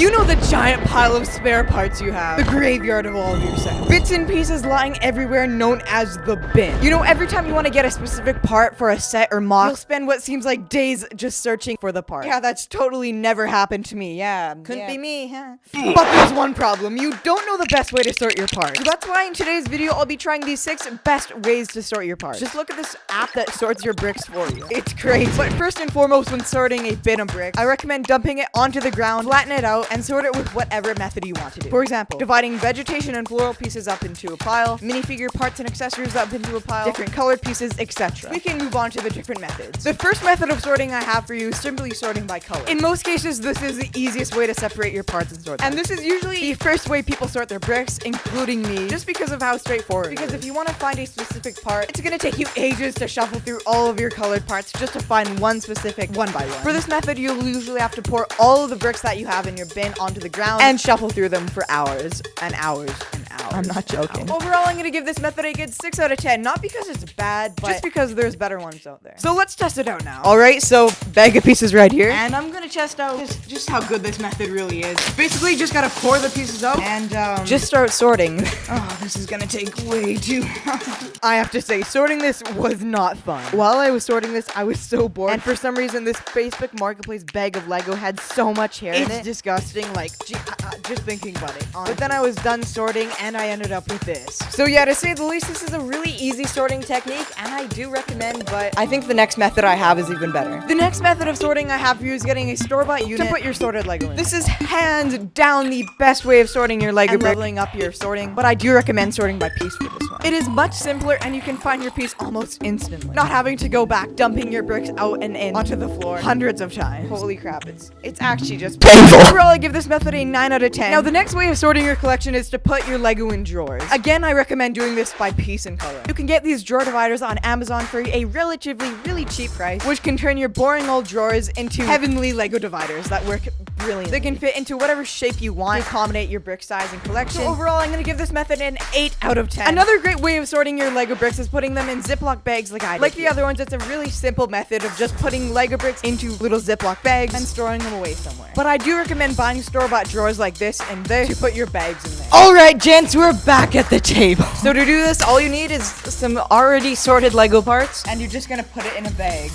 You know the giant pile of spare parts you have. The graveyard of all of your sets. Bits and pieces lying everywhere known as the bin. You know, every time you want to get a specific part for a set or mod, you'll spend what seems like days just searching for the part. Yeah, that's totally never happened to me. Yeah, couldn't be me, huh? But there's one problem. You don't know the best way to sort your parts. So that's why in today's video, I'll be trying these 6 best ways to sort your parts. Just look at this app that sorts your bricks for you. It's crazy. But first and foremost, when sorting a bin of bricks, I recommend dumping it onto the ground, flatten it out, and sort it with whatever method you want to do. For example, dividing vegetation and floral pieces up into a pile, minifigure parts and accessories up into a pile, different colored pieces, etc. We can move on to the different methods. The first method of sorting I have for you is simply sorting by color. In most cases, this is the easiest way to separate your parts and sort them. And this is usually the first way people sort their bricks, including me, just because of how straightforward it is. Because if you want to find a specific part, it's going to take you ages to shuffle through all of your colored parts just to find one specific one by one. For this method, you'll usually have to pour all of the bricks that you have in your bin onto the ground and shuffle through them for hours and hours and hours. I'm not joking. Overall, I'm going to give this method a good 6 out of 10. Not because it's bad, but just because there's better ones out there. So let's test it out now. All right, so bag of pieces right here. And I'm going to test out just how good this method really is. Basically, just got to pour the pieces out and just start sorting. Oh, this is going to take way too long. I have to say, sorting this was not fun. While I was sorting this, I was so bored. And for some reason, this Facebook Marketplace bag of Lego had so much hair in it. It's disgusting. Like, just thinking about it. Honestly. But then I was done sorting and I ended up with this. So yeah, to say the least, this is a really easy sorting technique and I do recommend, but I think the next method I have is even better. The next method of sorting I have for you is getting a store-bought unit to put your sorted Lego in. This is hands down the best way of sorting your Lego and leveling up your sorting, but I do recommend sorting by piece for this one. It is much simpler and you can find your piece almost instantly. Not having to go back, dumping your bricks out and in onto the floor hundreds of times. Holy crap, it's actually just painful. Overall, I give this method a 9 out of 10. Now, the next way of sorting your collection is to put your Lego in drawers. Again, I recommend doing this by piece and color. You can get these drawer dividers on Amazon for a relatively really cheap price, which can turn your boring old drawers into heavenly Lego dividers that work brilliantly. They can fit into whatever shape you want to accommodate your brick size and collection. So overall, I'm going to give this method an 8 out of 10. Another great way of sorting your Lego bricks is putting them in Ziploc bags like I did. Like the other ones, it's a really simple method of just putting Lego bricks into little Ziploc bags and storing them away somewhere. But I do recommend buying store-bought drawers like this and this to put your bags in there. Alright, gents, we're back at the table. So to do this, all you need is some already sorted Lego parts, and you're just gonna put it in a bag.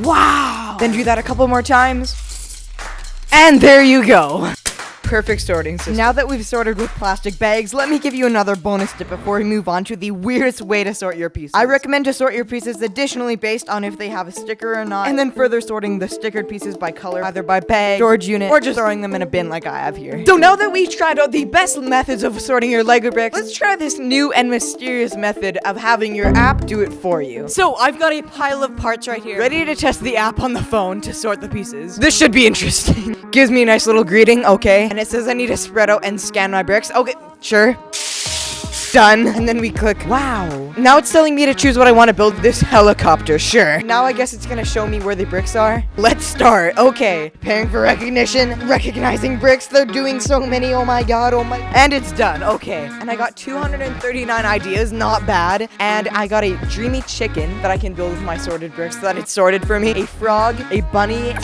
Wow! Then do that a couple more times. And there you go. Perfect sorting system. Now that we've sorted with plastic bags, let me give you another bonus tip before we move on to the weirdest way to sort your pieces. I recommend to sort your pieces additionally based on if they have a sticker or not, and then further sorting the stickered pieces by color, either by bag, storage unit, or just throwing them in a bin like I have here. So now that we've tried out the best methods of sorting your Lego bricks, let's try this new and mysterious method of having your app do it for you. So I've got a pile of parts right here, ready to test the app on the phone to sort the pieces. This should be interesting. Gives me a nice little greeting, okay, and it says I need to spread out and scan my bricks. Okay, sure. Done. And then we click, wow. Now it's telling me to choose what I want to build. This helicopter, sure. Now I guess it's gonna show me where the bricks are. Let's start. Okay, preparing for recognition, recognizing bricks. They're doing so many, oh my god, oh my. And it's done, okay. And I got 239 ideas, not bad. And I got a dreamy chicken that I can build with my sorted bricks so that it's sorted for me. A frog, a bunny,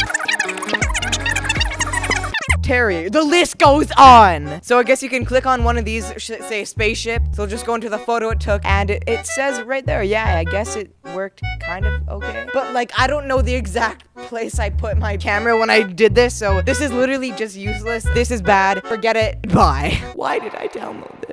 Terry. The list goes on. So I guess you can click on one of these, say a spaceship. So I'll just go into the photo it took, and it says right there, yeah, I guess it worked kind of okay. But like, I don't know the exact place I put my camera when I did this, so this is literally just useless. This is bad. Forget it. Bye. Why did I download this?